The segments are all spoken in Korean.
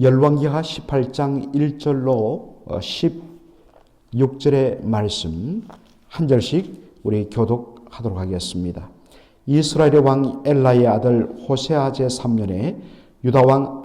열왕기하 18장 1절로 16절의 말씀 한 절씩 우리 교독하도록 하겠습니다. 이스라엘의 왕 엘라의 아들 호세아 제3년에 유다 왕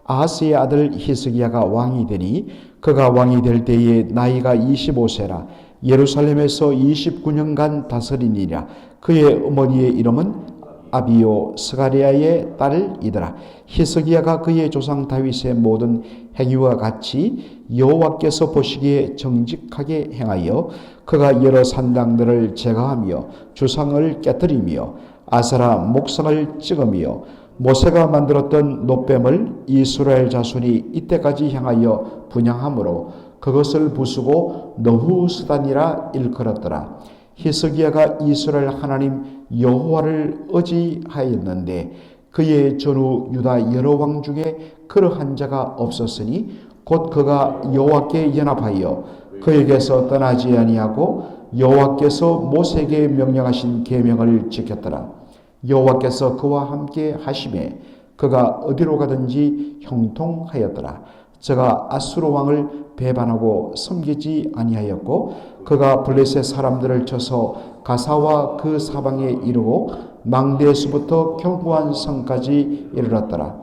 아하스의 아들 히스기야가 왕이 되니 그가 왕이 될 때에 나이가 25세라 예루살렘에서 29년간 다스리니라. 그의 어머니의 이름은 아비요 스가랴의 딸이더라. 히스기야가 그의 조상 다윗의 모든 행위와 같이 여호와께서 보시기에 정직하게 행하여 그가 여러 산당들을 제거하며 주상을 깨뜨리며 아세라 목상을 찍으며 모세가 만들었던 놋뱀을 이스라엘 자손이 이때까지 향하여 분향함으로 그것을 부수고 너후스단이라 일컬었더라. 히스기야가 이스라엘 하나님 여호와를 의지하였는데 그의 전후 유다 여러 왕 중에 그러한 자가 없었으니 곧 그가 여호와께 연합하여 그에게서 떠나지 아니하고 여호와께서 모세에게 명령하신 계명을 지켰더라. 여호와께서 그와 함께 하심에 그가 어디로 가든지 형통하였더라. 저가 아수르 왕을 배반하고 섬기지 아니하였고 그가 블레셋 사람들을 쳐서 가사와 그 사방에 이르고 망대에서부터 견고한 성까지 이르렀더라.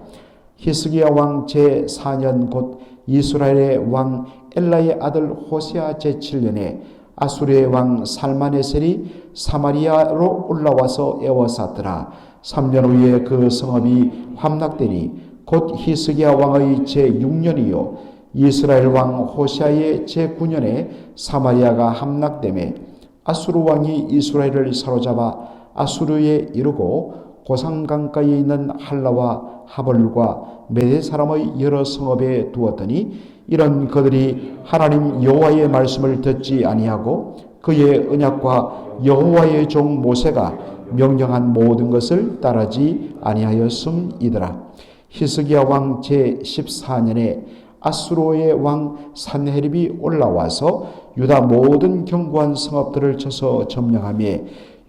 히스기야 왕 제4년 곧 이스라엘의 왕 엘라의 아들 호세아 제7년에 아수르의 왕 살마네셀이 사마리아로 올라와서 에워쌌더라. 3년 후에 그 성읍이 함락되니 곧 히스기야 왕의 제6년이요 이스라엘 왕 호세아의 제9년에 사마리아가 함락되매 아수르 왕이 이스라엘을 사로잡아 아수르에 이르고 고산강가에 있는 할라와 하볼과 메대 사람의 여러 성읍에 두었더니 이런 그들이 하나님 여호와의 말씀을 듣지 아니하고 그의 언약과 여호와의 종 모세가 명령한 모든 것을 따르지 아니하였음이더라. 히스기야 왕 제14년에 아수르의 왕 산헤립이 올라와서 유다 모든 견고한 성읍들을 쳐서 점령하며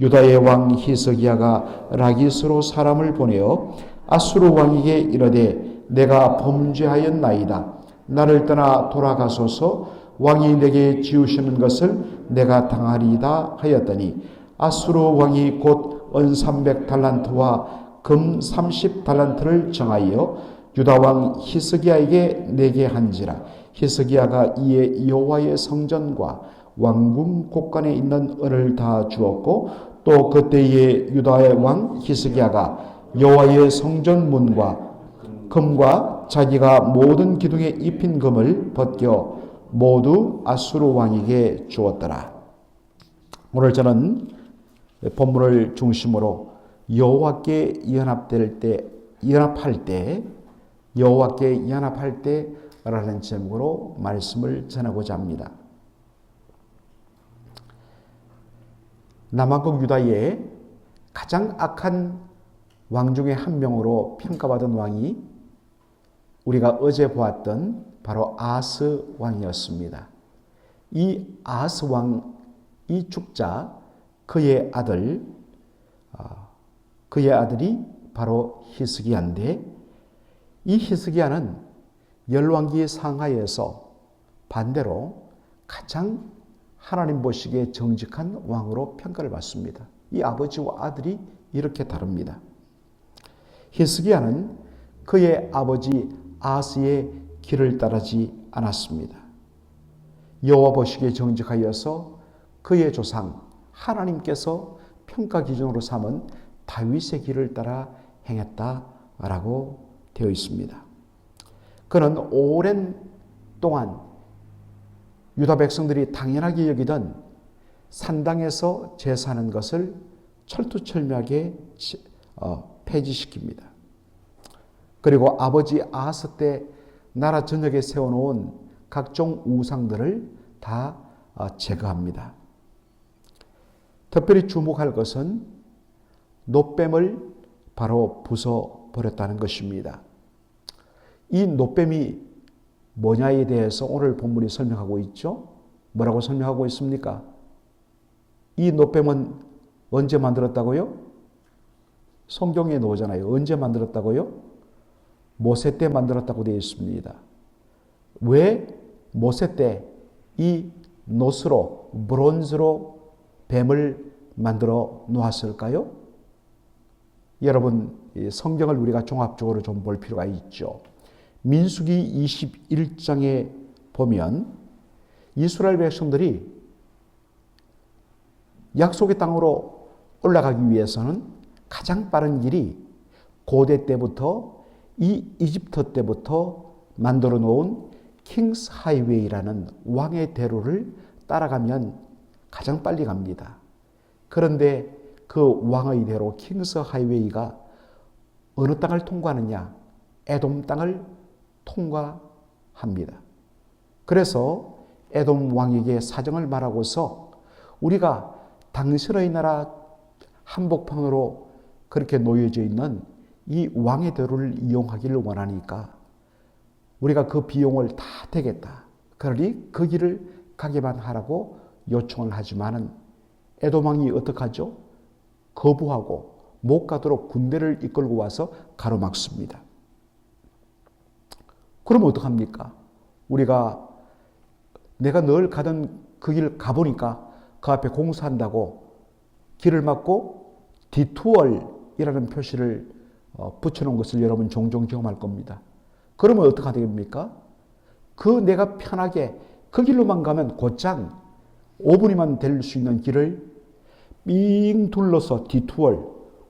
유다의 왕 히스기야가 라기스로 사람을 보내어 아수르 왕에게 이르되 내가 범죄하였나이다. 나를 떠나 돌아가소서. 왕이 내게 지우시는 것을 내가 당하리이다 하였더니 아수르 왕이 곧 은 300달란트와 금 30달란트를 정하여 유다 왕 히스기야에게 내게 한지라. 히스기야가 이에 여호와의 성전과 왕궁 곳간에 있는 은을 다 주었고 또 그때에 유다의 왕 히스기야가 여호와의 성전 문과 금과 자기가 모든 기둥에 입힌 금을 벗겨 모두 아수르 왕에게 주었더라. 오늘 저는 본문을 중심으로 여호와께 연합할 때 여호와께 연합할 때라는 제목으로 말씀을 전하고자 합니다. 남왕국 유다의 가장 악한 왕 중에 한 명으로 평가받은 왕이 우리가 어제 보았던 바로 아하스 왕이었습니다. 이 아하스 왕이 죽자 그의 아들이 바로 히스기야인데 이 히스기야는 열왕기 상하에서 반대로 가장 하나님 보시기에 정직한 왕으로 평가를 받습니다. 이 아버지와 아들이 이렇게 다릅니다. 히스기야는 그의 아버지 아하스의 길을 따르지 않았습니다. 여호와 보시기에 정직하여서 그의 조상 하나님께서 평가 기준으로 삼은 다윗의 길을 따라 행했다라고 되어 있습니다. 그는 오랜 동안 유다 백성들이 당연하게 여기던 산당에서 제사하는 것을 철두철미하게 폐지시킵니다. 그리고 아버지 아하스 때 나라 전역에 세워놓은 각종 우상들을 다 제거합니다. 특별히 주목할 것은 놋뱀을 바로 부숴버렸다는 것입니다. 이 놋뱀이 뭐냐에 대해서 오늘 본문이 설명하고 있죠. 뭐라고 설명하고 있습니까? 이 놋뱀은 언제 만들었다고요? 성경에 나오잖아요. 언제 만들었다고요? 모세 때 만들었다고 되어 있습니다. 왜 모세 때 이 노스로, 브론즈로 뱀을 만들어 놓았을까요? 여러분, 성경을 우리가 종합적으로 좀 볼 필요가 있죠. 민수기 21장에 보면 이스라엘 백성들이 약속의 땅으로 올라가기 위해서는 가장 빠른 길이 고대 때부터 이 이집트 때부터 만들어 놓은 킹스 하이웨이라는 왕의 대로를 따라가면 가장 빨리 갑니다. 그런데 그 왕의 대로 킹스 하이웨이가 어느 땅을 통과하느냐? 에돔 땅을 통과합니다. 그래서 에돔 왕에게 사정을 말하고서 우리가 당신의 나라 한복판으로 그렇게 놓여져 있는 이 왕의 대로를 이용하기를 원하니까 우리가 그 비용을 다 대겠다. 그러니 그 길을 가게만 하라고 요청을 하지만은 에돔 왕이 어떻게 하죠? 거부하고 못 가도록 군대를 이끌고 와서 가로막습니다. 그러면 어떡합니까? 내가 늘 가던 그 길 가보니까 그 앞에 공사한다고 길을 막고 디투얼이라는 표시를 붙여놓은 것을 여러분 종종 경험할 겁니다. 그러면 어떻게 됩니까? 내가 편하게 그 길로만 가면 곧장 5분이면 될 수 있는 길을 삥 둘러서 디투얼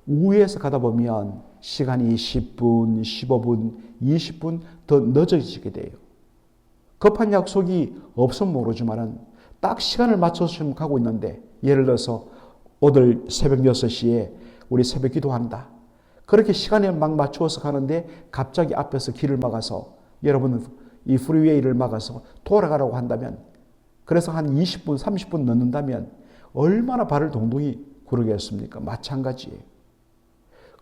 우회해서 가다 보면 시간이 10분, 15분, 20분 더 늦어지게 돼요. 급한 약속이 없으면 모르지만은 딱 시간을 맞춰서 지금 가고 있는데 예를 들어서 오늘 새벽 6시에 우리 새벽 기도한다. 그렇게 시간에 막 맞추어서 가는데 갑자기 앞에서 길을 막아서 여러분은 이 프리웨이를 막아서 돌아가라고 한다면 그래서 한 20분, 30분 늦는다면 얼마나 발을 동동이 구르겠습니까? 마찬가지예요.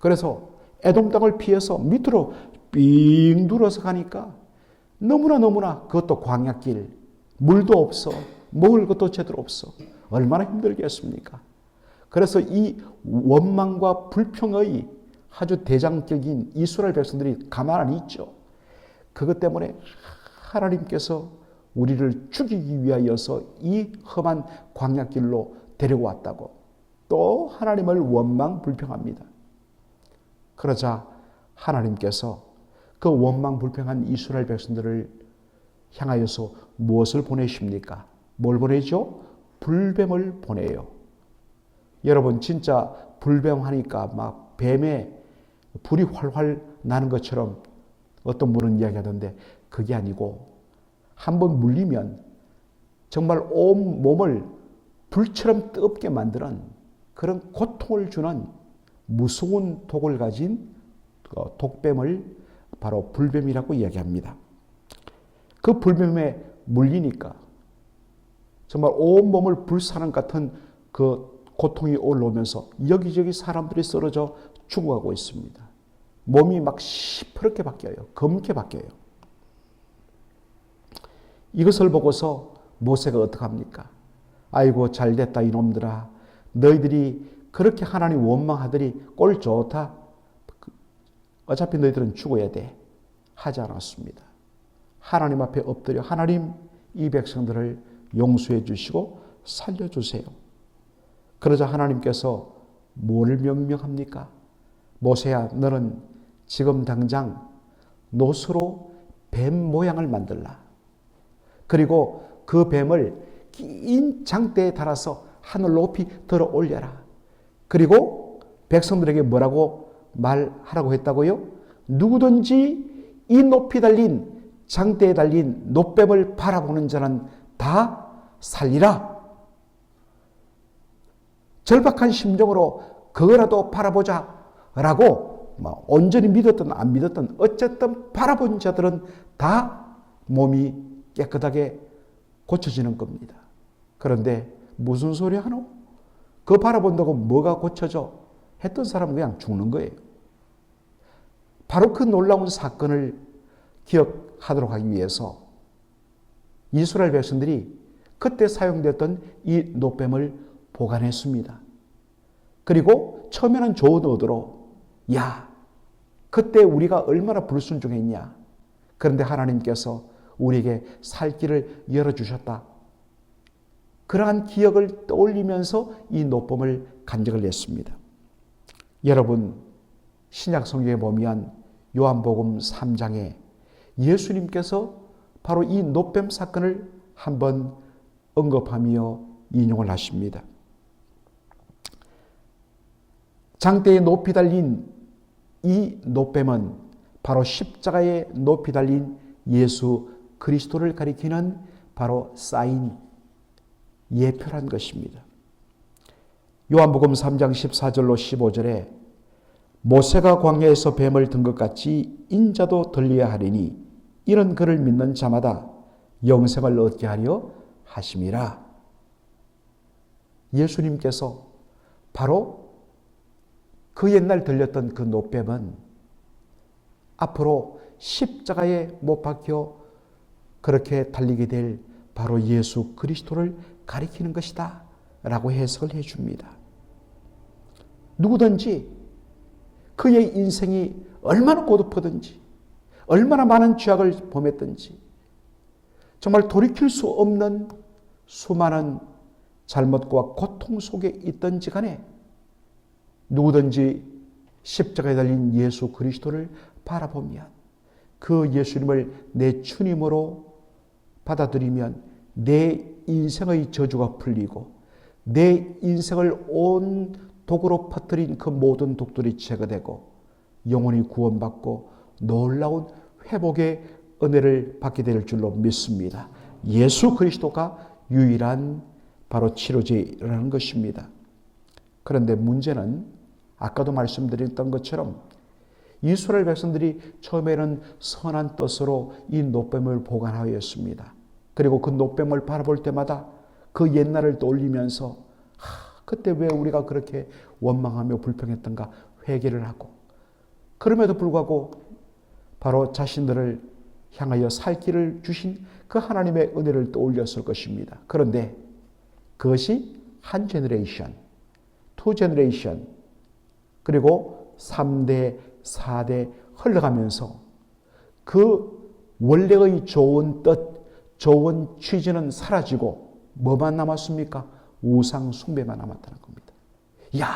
그래서 에돔 땅을 피해서 밑으로 삥 둘러서 가니까 너무나 그것도 광야길, 물도 없어, 먹을 것도 제대로 없어. 얼마나 힘들겠습니까? 그래서 이 원망과 불평의 아주 대장격인 이스라엘 백성들이 가만 안 있죠. 그것 때문에 하나님께서 우리를 죽이기 위하여서 이 험한 광야길로 데리고 왔다고 또 하나님을 원망 불평합니다. 그러자 하나님께서 그 원망 불평한 이스라엘 백성들을 향하여서 무엇을 보내십니까? 뭘 보내죠? 불뱀을 보내요. 여러분 진짜 불뱀하니까 막 뱀에 불이 활활 나는 것처럼 어떤 분은 이야기하던데 그게 아니고 한번 물리면 정말 온 몸을 불처럼 뜨겁게 만드는 그런 고통을 주는 무서운 독을 가진 독뱀을 바로 불뱀이라고 이야기합니다. 그 불뱀에 물리니까 정말 온 몸을 불사랑 같은 그 고통이 올라오면서 여기저기 사람들이 쓰러져 죽어가고 있습니다. 몸이 막 시퍼렇게 바뀌어요. 검게 바뀌어요. 이것을 보고서 모세가 어떡합니까? 아이고 잘됐다 이놈들아. 너희들이 그렇게 하나님 원망하더니 꼴 좋다. 어차피 너희들은 죽어야 돼. 하지 않았습니다. 하나님 앞에 엎드려 하나님 이 백성들을 용서해 주시고 살려주세요. 그러자 하나님께서 뭘 명령합니까? 모세야 너는 지금 당장 노스로 뱀 모양을 만들라. 그리고 그 뱀을 긴 장대에 달아서 하늘 높이 들어 올려라. 그리고 백성들에게 뭐라고 말하라고 했다고요? 누구든지 이 높이 달린 장대에 달린 놋뱀을 바라보는 자는 다 살리라. 절박한 심정으로 그거라도 바라보자 라고 온전히 믿었든 안 믿었든 어쨌든 바라본 자들은 다 몸이 깨끗하게 고쳐지는 겁니다. 그런데 무슨 소리 하노? 그거 바라본다고 뭐가 고쳐져? 했던 사람은 그냥 죽는 거예요. 바로 그 놀라운 사건을 기억하도록 하기 위해서 이스라엘 백성들이 그때 사용됐던 이 놋뱀을 보관했습니다. 그리고 처음에는 좋은 의도로 야 그때 우리가 얼마나 불순종했냐. 그런데 하나님께서 우리에게 살 길을 열어주셨다. 그러한 기억을 떠올리면서 이 노뱀을 간증을 했습니다. 여러분, 신약 성경에 보면 요한복음 3장에 예수님께서 바로 이 노뱀 사건을 한번 언급하며 인용을 하십니다. 장대에 높이 달린 이 노뱀은 바로 십자가에 높이 달린 예수 그리스도를 가리키는 바로 사인, 예표란 것입니다. 요한복음 3장 14절로 15절에 모세가 광야에서 뱀을 든 것 같이 인자도 들려야 하리니 이런 그를 믿는 자마다 영생을 얻게 하려 하심이라. 예수님께서 바로 그 옛날 들렸던 그 노뱀은 앞으로 십자가에 못 박혀 그렇게 달리게 될 바로 예수 그리스도를 가리키는 것이다 라고 해석을 해줍니다. 누구든지 그의 인생이 얼마나 고독하든지 얼마나 많은 죄악을 범했든지 정말 돌이킬 수 없는 수많은 잘못과 고통 속에 있든지 간에 누구든지 십자가에 달린 예수 그리스도를 바라보면 그 예수님을 내 주님으로 받아들이면 내 인생의 저주가 풀리고 내 인생을 온 독으로 퍼뜨린 그 모든 독들이 제거되고 영혼이 구원받고 놀라운 회복의 은혜를 받게 될 줄로 믿습니다. 예수 그리스도가 유일한 바로 치료제라는 것입니다. 그런데 문제는 아까도 말씀드렸던 것처럼 이스라엘 백성들이 처음에는 선한 뜻으로 이 노뱀을 보관하였습니다. 그리고 그 노뱀을 바라볼 때마다 그 옛날을 떠올리면서 그때 왜 우리가 그렇게 원망하며 불평했던가 회개를 하고 그럼에도 불구하고 바로 자신들을 향하여 살 길을 주신 그 하나님의 은혜를 떠올렸을 것입니다. 그런데 그것이 한 제너레이션, 투 제너레이션, 그리고 3대, 4대 흘러가면서 그 원래의 좋은 뜻, 좋은 취지는 사라지고 뭐만 남았습니까? 우상 숭배만 남았다는 겁니다. 이야,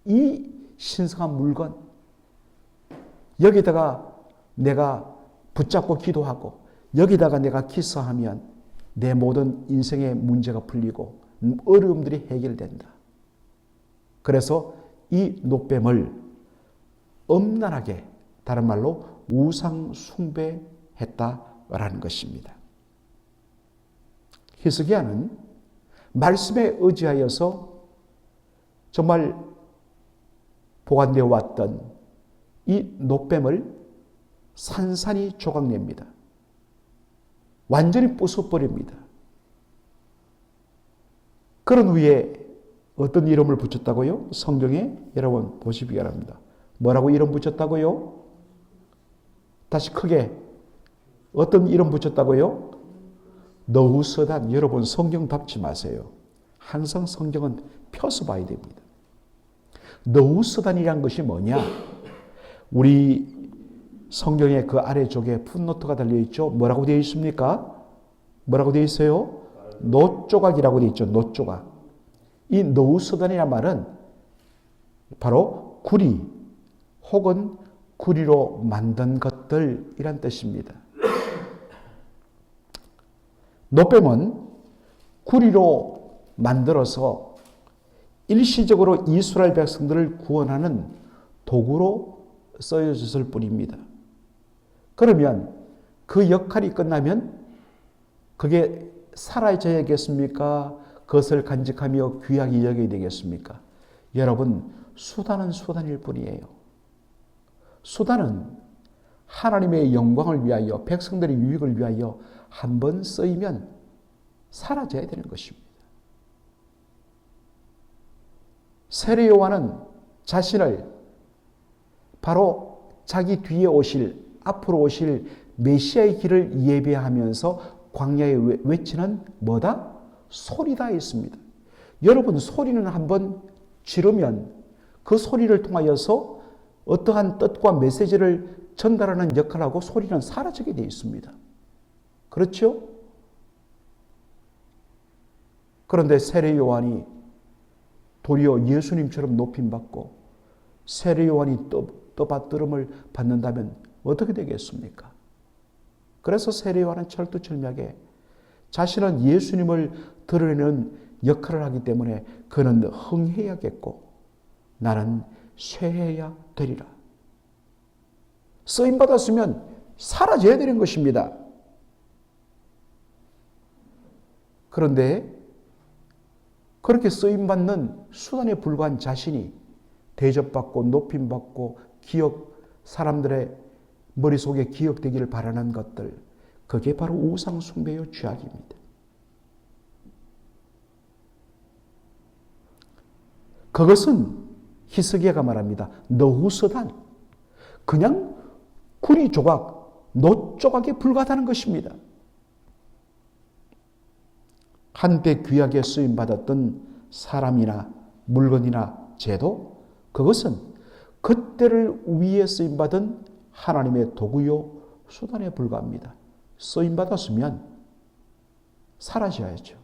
이 신성한 물건 여기다가 내가 붙잡고 기도하고 여기다가 내가 기서하면 내 모든 인생의 문제가 풀리고 어려움들이 해결된다. 그래서 이 노뱀을 엄란하게 다른 말로 우상 숭배했다라는 것입니다. 히스기야는 말씀에 의지하여서 정말 보관되어 왔던 이 노뱀을 산산이 조각냅니다. 완전히 부숴버립니다. 그런 후에 어떤 이름을 붙였다고요? 성경에 여러분 보시기 바랍니다. 뭐라고 이름 붙였다고요? 다시 크게 어떤 이름 붙였다고요? 너우서단. 여러분 성경 덮지 마세요. 항상 성경은 펴서 봐야 됩니다. 너우서단이란 것이 뭐냐? 우리 성경의 그 아래쪽에 풋노트가 달려있죠. 뭐라고 되어 있습니까? 뭐라고 되어 있어요? 노조각이라고 되어 있죠. 노조각. 이 너우서단이란 말은 바로 구리 혹은 구리로 만든 것들이란 뜻입니다. 노뱀은 구리로 만들어서 일시적으로 이스라엘 백성들을 구원하는 도구로 쓰여졌을 뿐입니다. 그러면 그 역할이 끝나면 그게 사라져야겠습니까? 그것을 간직하며 귀하게 여겨야 되겠습니까? 여러분, 수단은 수단일 뿐이에요. 수단은 하나님의 영광을 위하여, 백성들의 유익을 위하여 한번 쓰이면 사라져야 되는 것입니다. 세례 요한은 자신을 바로 자기 뒤에 오실, 앞으로 오실 메시아의 길을 예배하면서 광야에 외치는 뭐다? 소리다 했습니다. 여러분, 소리는 한번 지르면 그 소리를 통하여서 어떠한 뜻과 메시지를 전달하는 역할하고 소리는 사라지게 되어 있습니다. 그렇죠? 그런데 세례 요한이 도리어 예수님처럼 높임받고 세례 요한이 떠받들음을 받는다면 어떻게 되겠습니까? 그래서 세례 요한은 철두철미하게 자신은 예수님을 드러내는 역할을 하기 때문에 그는 흥해야겠고 나는 쇠해야 되리라. 쓰임받았으면 사라져야 되는 것입니다. 그런데 그렇게 쓰임받는 수단에 불과한 자신이 대접받고 높임받고 사람들의 머릿속에 기억되기를 바라는 것들, 그게 바로 우상 숭배의 죄악입니다. 그것은 히스기야가 말합니다. 너후서단, 그냥 구리 조각, 노 조각에 불과하다는 것입니다. 한때 귀하게 쓰임받았던 사람이나 물건이나 제도, 그것은 그때를 위해 쓰임받은 하나님의 도구요 수단에 불과합니다. 쓰임받았으면 사라져야죠.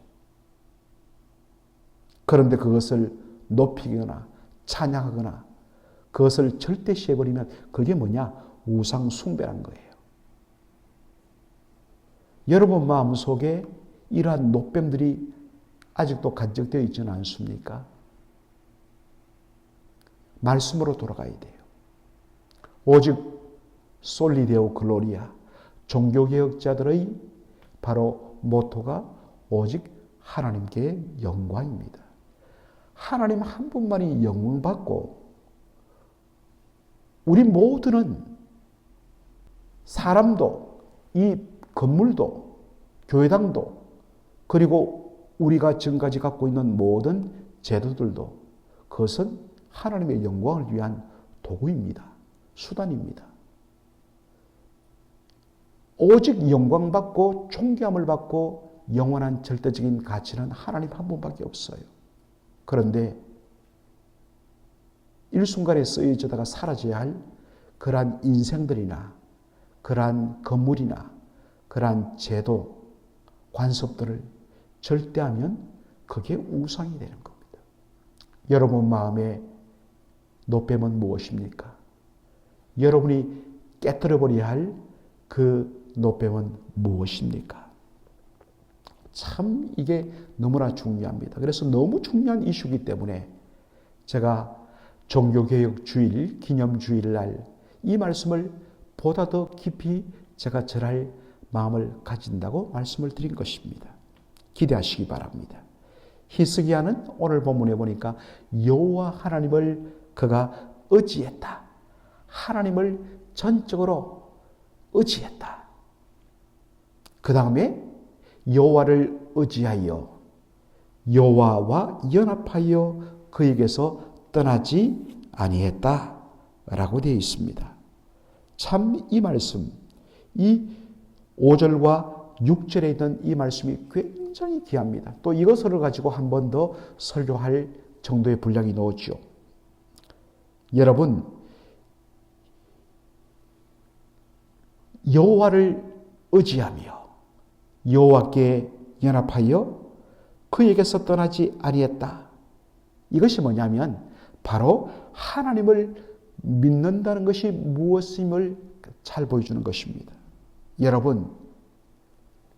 그런데 그것을 높이거나 찬양하거나 그것을 절대시해버리면 그게 뭐냐? 우상 숭배란 거예요. 여러분 마음속에 이러한 노뱀들이 아직도 간직되어 있지는 않습니까? 말씀으로 돌아가야 돼요. 오직 솔리데오 글로리아, 종교개혁자들의 바로 모토가 오직 하나님께 영광입니다. 하나님 한 분만이 영광받고 우리 모두는 사람도 이 건물도 교회당도 그리고 우리가 지금까지 갖고 있는 모든 제도들도 그것은 하나님의 영광을 위한 도구입니다. 수단입니다. 오직 영광받고 존귀함을 받고 영원한 절대적인 가치는 하나님 한 분밖에 없어요. 그런데 일순간에 쓰여지다가 사라져야 할 그러한 인생들이나 그러한 건물이나 그러한 제도, 관습들을 절대하면 그게 우상이 되는 겁니다. 여러분 마음의 노뱀은 무엇입니까? 여러분이 깨뜨려버려야 할 그 노뱀은 무엇입니까? 참 이게 너무나 중요합니다. 그래서 너무 중요한 이슈이기 때문에 제가 종교개혁주일, 기념주일날 이 말씀을 보다 더 깊이 제가 전할 마음을 가진다고 말씀을 드린 것입니다. 기대하시기 바랍니다. 히스기야는 오늘 본문에 보니까 여호와 하나님을 그가 의지했다. 하나님을 전적으로 의지했다. 그 다음에 여호와를 의지하여 여호와와 연합하여 그에게서 떠나지 아니했다라고 되어 있습니다. 참 이 말씀, 이 5절과 6절에 있는 이 말씀이 굉장히 귀합니다. 또 이것을 가지고 한 번 더 설교할 정도의 분량이 나오죠. 여러분, 여호와를 의지하며 여호와께 연합하여 그에게서 떠나지 아니했다. 이것이 뭐냐면 바로 하나님을 믿는다는 것이 무엇임을 잘 보여주는 것입니다. 여러분,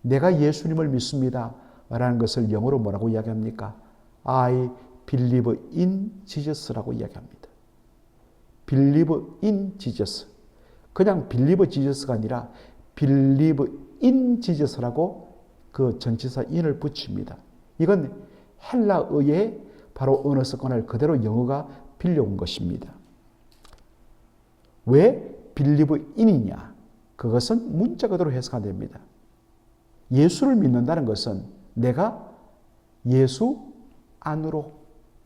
내가 예수님을 믿습니다 라는 것을 영어로 뭐라고 이야기합니까? I believe in Jesus라고 이야기합니다. believe in Jesus. 그냥 believe Jesus가 아니라 believe in Jesus라고 그 전치사 in을 붙입니다. 이건 헬라어의 바로 언어 습관을 그대로 영어가 빌려온 것입니다. 왜 believe in이냐? 그것은 문자 그대로 해석이 됩니다. 예수를 믿는다는 것은 내가 예수 안으로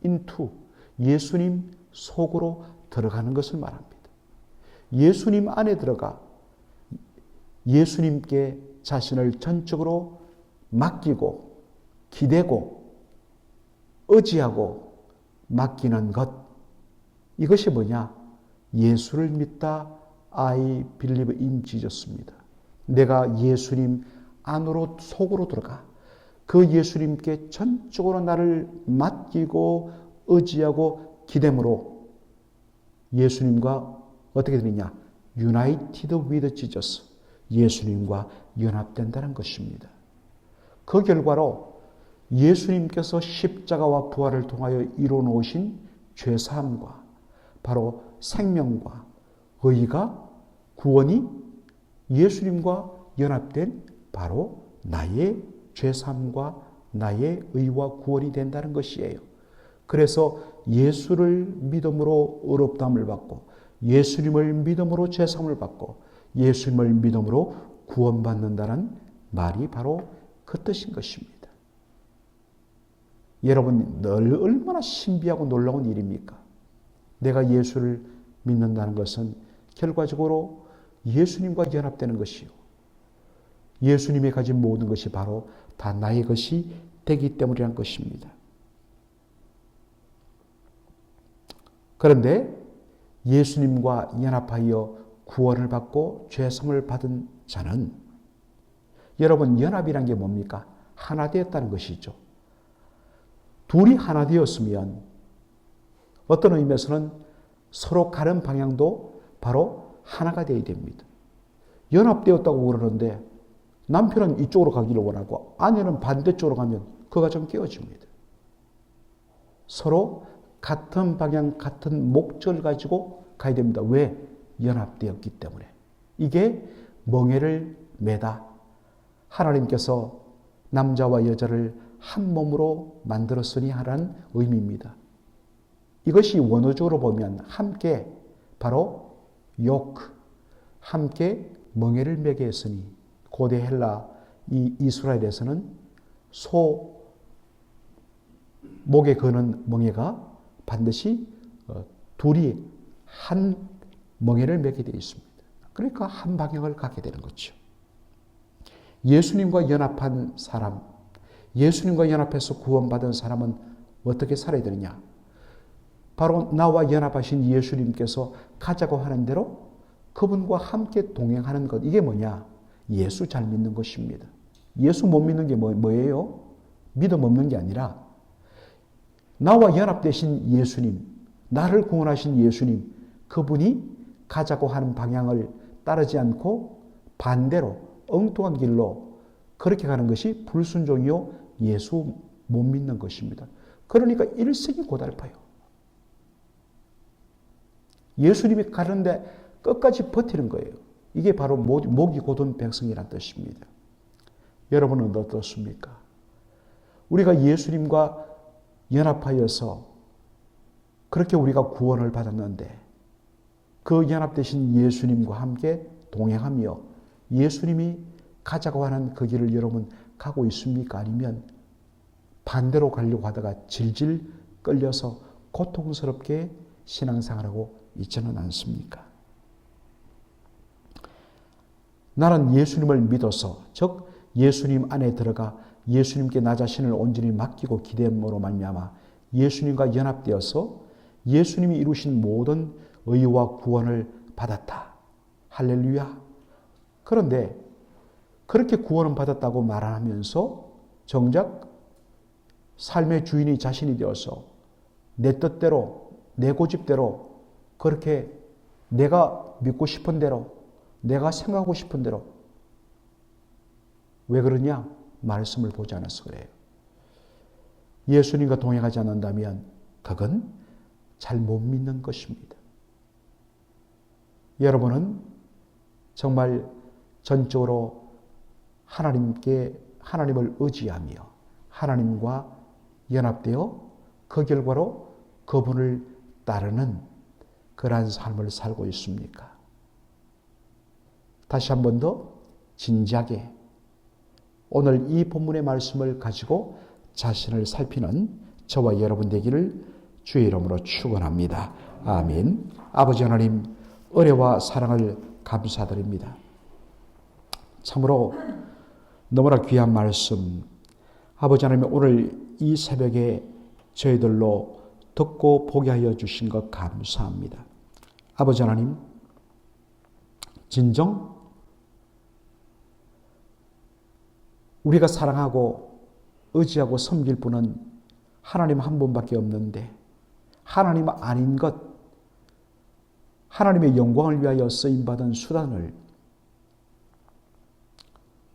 into 예수님 속으로 들어가는 것을 말합니다. 예수님 안에 들어가 예수님께 자신을 전적으로 맡기고 기대고 의지하고 맡기는 것, 이것이 뭐냐? 예수를 믿다. I believe in Jesus입니다. 내가 예수님 안으로 속으로 들어가 그 예수님께 전적으로 나를 맡기고 의지하고 기댐으로 예수님과 어떻게 되느냐? United with Jesus. 예수님과 연합된다는 것입니다. 그 결과로 예수님께서 십자가와 부활을 통하여 이루어놓으신 죄사함과 바로 생명과 의가 구원이 예수님과 연합된 바로 나의 죄사함과 나의 의와 구원이 된다는 것이에요. 그래서 예수를 믿음으로 의롭다함을 받고 예수님을 믿음으로 죄사함을 받고 예수님을 믿음으로 구원받는다는 말이 바로 그 뜻인 것입니다. 여러분, 얼마나 신비하고 놀라운 일입니까? 내가 예수를 믿는다는 것은 결과적으로 예수님과 연합되는 것이요. 예수님이 가진 모든 것이 바로 다 나의 것이 되기 때문이란 것입니다. 그런데 예수님과 연합하여 구원을 받고 죄사함을 받은 자는 여러분 연합이란 게 뭡니까? 하나 되었다는 것이죠. 둘이 하나 되었으면 어떤 의미에서는 서로 가는 방향도 바로 하나가 되어야 됩니다. 연합되었다고 그러는데 남편은 이쪽으로 가기를 원하고 아내는 반대쪽으로 가면 그 가정 깨어집니다. 서로 같은 방향, 같은 목적을 가지고 가야 됩니다. 왜? 연합되었기 때문에. 이게 멍에를 매다. 하나님께서 남자와 여자를 한 몸으로 만들었으니 하라는 의미입니다. 이것이 원어적으로 보면 함께 바로 요크, 함께 멍에를 매게 했으니 고대 헬라 이 이스라엘에서는 소 목에 거는 멍에가 반드시 둘이 한 멍에를 매게 되어 있습니다. 그러니까 한 방향을 가게 되는 거죠. 예수님과 연합한 사람, 예수님과 연합해서 구원받은 사람은 어떻게 살아야 되느냐? 바로 나와 연합하신 예수님께서 가자고 하는 대로 그분과 함께 동행하는 것. 이게 뭐냐? 예수 잘 믿는 것입니다. 예수 못 믿는 게 뭐예요? 믿음 없는 게 아니라 나와 연합되신 예수님, 나를 구원하신 예수님, 그분이 가자고 하는 방향을 따르지 않고 반대로 엉뚱한 길로 그렇게 가는 것이 불순종이요 예수 못 믿는 것입니다. 그러니까 일생이 고달파요. 예수님이 가는데 끝까지 버티는 거예요. 이게 바로 목이 곧은 백성이란 뜻입니다. 여러분은 어떻습니까? 우리가 예수님과 연합하여서 그렇게 우리가 구원을 받았는데 그 연합되신 예수님과 함께 동행하며 예수님이 가자고 하는 그 길을 여러분 가고 있습니까? 아니면 반대로 가려고 하다가 질질 끌려서 고통스럽게 신앙생활하고 있지는 않습니까? 나는 예수님을 믿어서 즉 예수님 안에 들어가 예수님께 나 자신을 온전히 맡기고 기대함으로 말미암아 예수님과 연합되어서 예수님이 이루신 모든 의와 구원을 받았다. 할렐루야. 그런데 그렇게 구원을 받았다고 말하면서 정작 삶의 주인이 자신이 되어서 내 뜻대로 내 고집대로 그렇게 내가 믿고 싶은 대로 내가 생각하고 싶은 대로 왜 그러냐? 말씀을 보지 않아서 그래요. 예수님과 동행하지 않는다면 그건 잘 못 믿는 것입니다. 여러분은 정말 전적으로 하나님을 의지하며 하나님과 연합되어 그 결과로 그분을 따르는 그러한 삶을 살고 있습니까? 다시 한 번 더 진지하게 오늘 이 본문의 말씀을 가지고 자신을 살피는 저와 여러분 되기를 주의 이름으로 축원합니다. 아멘. 아버지 하나님 은혜와 사랑을 감사드립니다. 참으로 너무나 귀한 말씀 아버지 하나님 오늘 이 새벽에 저희들로 듣고 보게 하여 주신 것 감사합니다. 아버지 하나님, 진정 우리가 사랑하고 의지하고 섬길 분은 하나님 한 분밖에 없는데 하나님 아닌 것, 하나님의 영광을 위하여 쓰임받은 수단을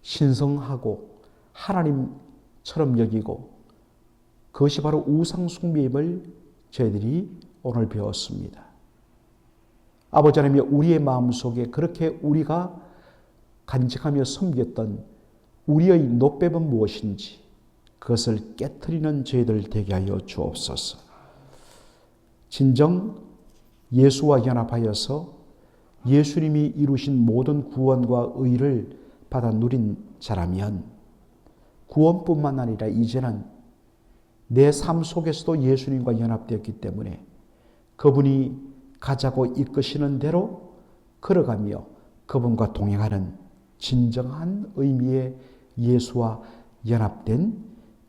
신성하고 하나님처럼 여기고 그것이 바로 우상숭배임을 저희들이 오늘 배웠습니다. 아버지 하나님이 우리의 마음속에 그렇게 우리가 간직하며 섬겼던 우리의 노뱀은 무엇인지 그것을 깨트리는 저희들 되게 하여 주옵소서. 진정 예수와 연합하여서 예수님이 이루신 모든 구원과 의를 받아 누린 자라면 구원뿐만 아니라 이제는 내 삶 속에서도 예수님과 연합되었기 때문에 그분이 가자고 이끄시는 대로 걸어가며 그분과 동행하는 진정한 의미의 예수와 연합된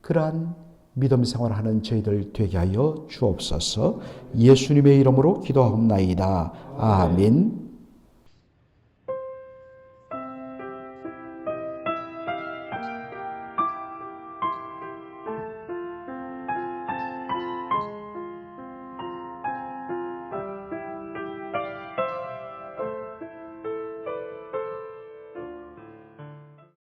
그러한 믿음 생활하는 저희들 되게 하여 주옵소서. 예수님의 이름으로 기도하옵나이다. 아멘.